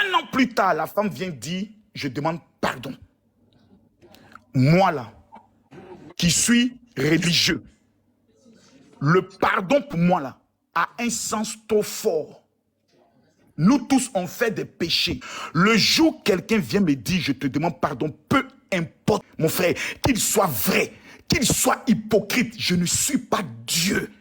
1 an plus tard, la femme vient dire, je demande pardon. Moi là, qui suis religieux, le pardon pour moi là, a un sens trop fort. Nous tous, on fait des péchés. Le jour où quelqu'un vient me dire, je te demande pardon, peu importe, mon frère, qu'il soit vrai, qu'il soit hypocrite, je ne suis pas Dieu.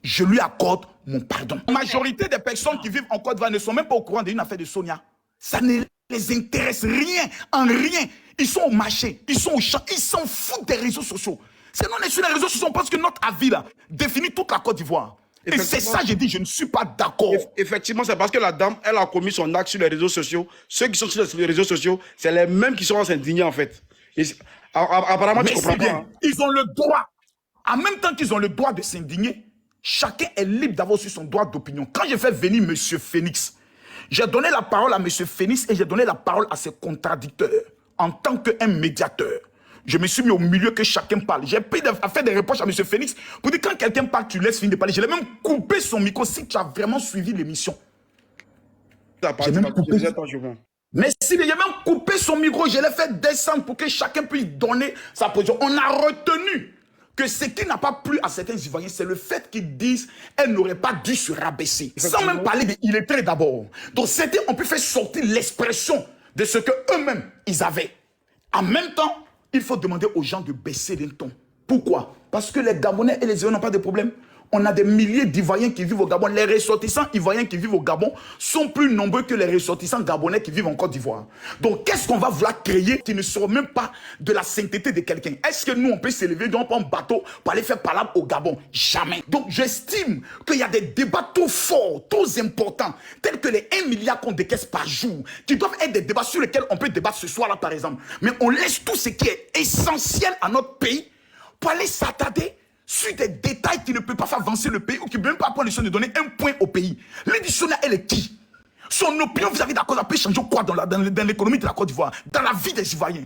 Je lui accorde mon pardon. La majorité des personnes qui vivent en Côte d'Ivoire ne sont même pas au courant d'une affaire de Sonia. Ça ne les intéresse rien, en rien. Ils sont au marché, ils sont au champ, ils s'en foutent des réseaux sociaux. Sinon, on est sur les réseaux sociaux parce que notre avis là définit toute la Côte d'Ivoire. Et c'est ça, j'ai dit, je ne suis pas d'accord. Effectivement, c'est parce que la dame, elle a commis son acte sur les réseaux sociaux. Ceux qui sont sur les réseaux sociaux, c'est les mêmes qui sont à s'indigner, en fait. Et apparemment, tu comprends pas. Hein. Ils ont le droit. En même temps qu'ils ont le droit de s'indigner, chacun est libre d'avoir aussi son droit d'opinion. Quand j'ai fait venir M. Phoenix, j'ai donné la parole à M. Phoenix et j'ai donné la parole à ses contradicteurs en tant qu'un médiateur. Je me suis mis au milieu que chacun parle. J'ai pris à faire des reproches à M. Phoenix pour dire quand quelqu'un parle, tu laisses finir de parler. Je l'ai même coupé son micro si tu as vraiment suivi l'émission. J'ai même coupé. Mais si j'ai même coupé son micro, je l'ai fait descendre pour que chacun puisse donner sa position. On a retenu que ce qui n'a pas plu à certains Ivoiriens, c'est le fait qu'ils disent qu'elle n'aurait pas dû se rabaisser. Sans même parler d'illettrés d'abord. Donc certains ont pu faire sortir l'expression de ce qu'eux-mêmes, ils avaient. En même temps, il faut demander aux gens de baisser d'un ton. Pourquoi? Parce que les Gabonais et les Ivoiriens n'ont pas de problème. On a des milliers d'Ivoiriens qui vivent au Gabon. Les ressortissants Ivoiriens qui vivent au Gabon sont plus nombreux que les ressortissants Gabonais qui vivent en Côte d'Ivoire. Donc, qu'est-ce qu'on va vouloir créer qui ne sera même pas de la sainteté de quelqu'un? Est-ce que nous, on peut s'élever dans un bateau pour aller faire palabre au Gabon? Jamais. Donc, j'estime qu'il y a des débats trop forts, trop importants, tels que les 1 milliard qu'on décaisse par jour, qui doivent être des débats sur lesquels on peut débattre ce soir-là, par exemple. Mais on laisse tout ce qui est essentiel à notre pays pour aller s'attarder sur des détails qui ne peuvent pas faire avancer le pays ou qui ne peuvent même pas prendre le soin de donner un point au pays. L'éditionnaire, elle est qui? Son opinion vis-à-vis de la Côte d'Ivoire peut changer quoi dans l'économie de la Côte d'Ivoire, dans la vie des Ivoiriens?